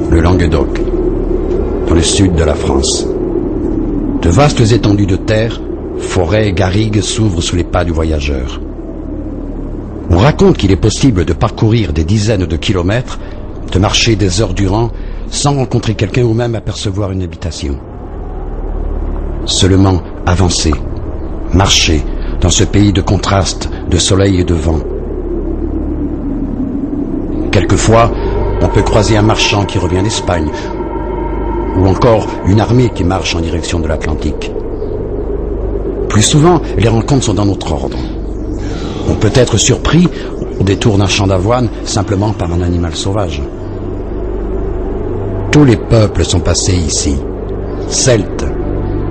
le Languedoc, dans le sud de la France. De vastes étendues de terre, forêts et garrigues s'ouvrent sous les pas du voyageur. On raconte qu'il est possible de parcourir des dizaines de kilomètres, de marcher des heures durant, sans rencontrer quelqu'un ou même apercevoir une habitation. Seulement avancer, marcher dans ce pays de contrastes, de soleil et de vent. Quelquefois, on peut croiser un marchand qui revient d'Espagne, ou encore une armée qui marche en direction de l'Atlantique. Plus souvent, les rencontres sont dans notre ordre. On peut être surpris au détour d'un champ d'avoine simplement par un animal sauvage. Tous les peuples sont passés ici. Celtes,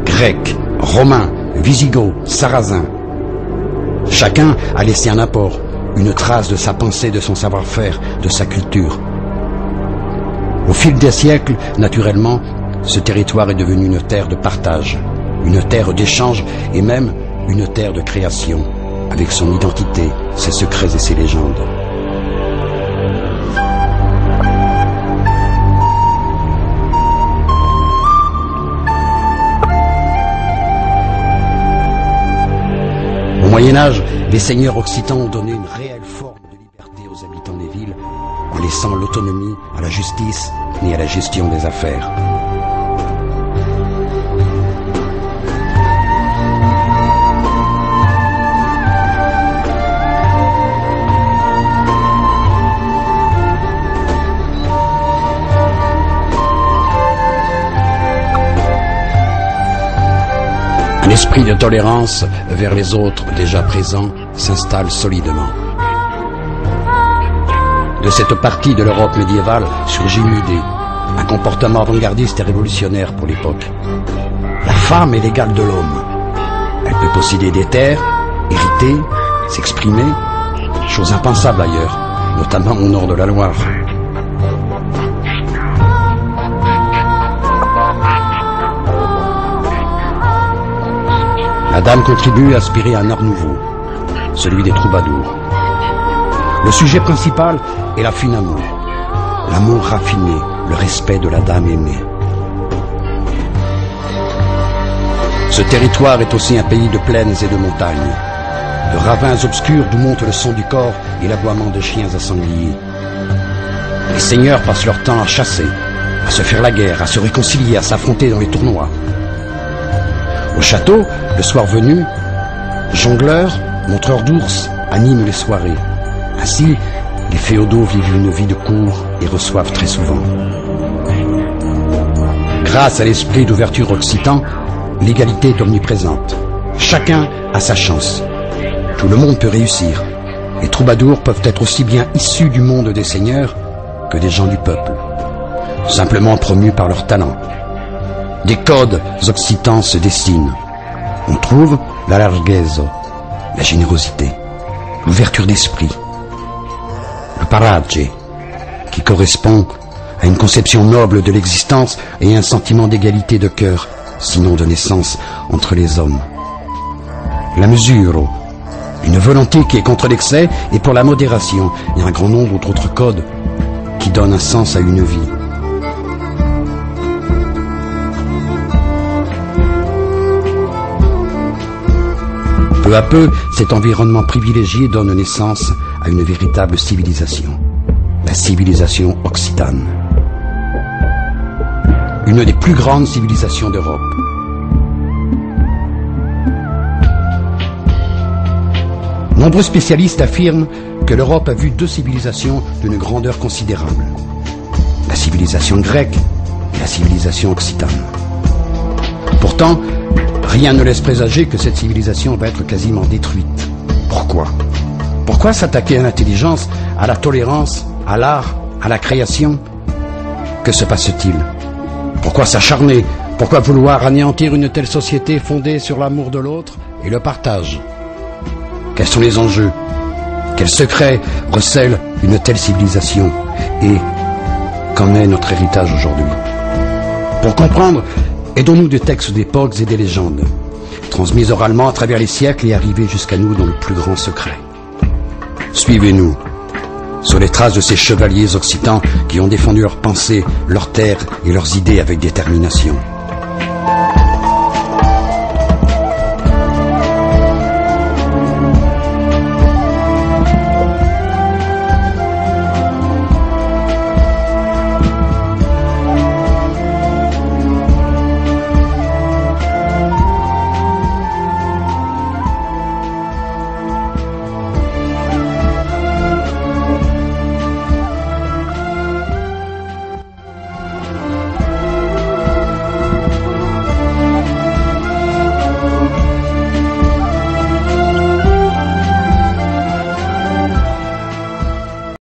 Grecs, Romains, Visigoths, Sarrasins. Chacun a laissé un apport, une trace de sa pensée, de son savoir-faire, de sa culture. Au fil des siècles, naturellement, ce territoire est devenu une terre de partage, une terre d'échange et même une terre de création, avec son identité, ses secrets et ses légendes. Au Moyen-Âge, les seigneurs occitans ont donné une réelle forme de liberté aux habitants des villes, en laissant l'autonomie à la justice et à la gestion des affaires. Un esprit de tolérance vers les autres déjà présents s'installe solidement. De cette partie de l'Europe médiévale surgit une idée, un comportement avant-gardiste et révolutionnaire pour l'époque. La femme est l'égale de l'homme. Elle peut posséder des terres, hériter, s'exprimer, chose impensable ailleurs, notamment au nord de la Loire. La dame contribue à aspirer à un art nouveau, celui des troubadours. Le sujet principal est la fine amour, l'amour raffiné, le respect de la dame aimée. Ce territoire est aussi un pays de plaines et de montagnes, de ravins obscurs d'où monte le son du corps et l'aboiement de chiens à sangliers. Les seigneurs passent leur temps à chasser, à se faire la guerre, à se réconcilier, à s'affronter dans les tournois. Au château, le soir venu, jongleurs, montreurs d'ours animent les soirées. Ainsi, les féodaux vivent une vie de cour et reçoivent très souvent. Grâce à l'esprit d'ouverture occitan, l'égalité est omniprésente. Chacun a sa chance. Tout le monde peut réussir. Les troubadours peuvent être aussi bien issus du monde des seigneurs que des gens du peuple, simplement promus par leur talent. Des codes occitans se dessinent. On trouve la larghezza, la générosité, l'ouverture d'esprit, le parage, qui correspond à une conception noble de l'existence et un sentiment d'égalité de cœur, sinon de naissance, entre les hommes. La mesure, une volonté qui est contre l'excès et pour la modération, et un grand nombre d'autres codes qui donnent un sens à une vie. Peu à peu, cet environnement privilégié donne naissance à une véritable civilisation, la civilisation occitane. Une des plus grandes civilisations d'Europe. Nombreux spécialistes affirment que l'Europe a vu deux civilisations d'une grandeur considérable, la civilisation grecque et la civilisation occitane. Pourtant, rien ne laisse présager que cette civilisation va être quasiment détruite. Pourquoi ? Pourquoi s'attaquer à l'intelligence, à la tolérance, à l'art, à la création ? Que se passe-t-il ? Pourquoi s'acharner ? Pourquoi vouloir anéantir une telle société fondée sur l'amour de l'autre et le partage ? Quels sont les enjeux ? Quels secrets recèle une telle civilisation ? Et qu'en est notre héritage aujourd'hui ? Pour comprendre, aidons-nous des textes d'époques et des légendes, transmises oralement à travers les siècles et arrivées jusqu'à nous dans le plus grand secret. Suivez-nous, sur les traces de ces chevaliers occitans qui ont défendu leurs pensées, leurs terres et leurs idées avec détermination.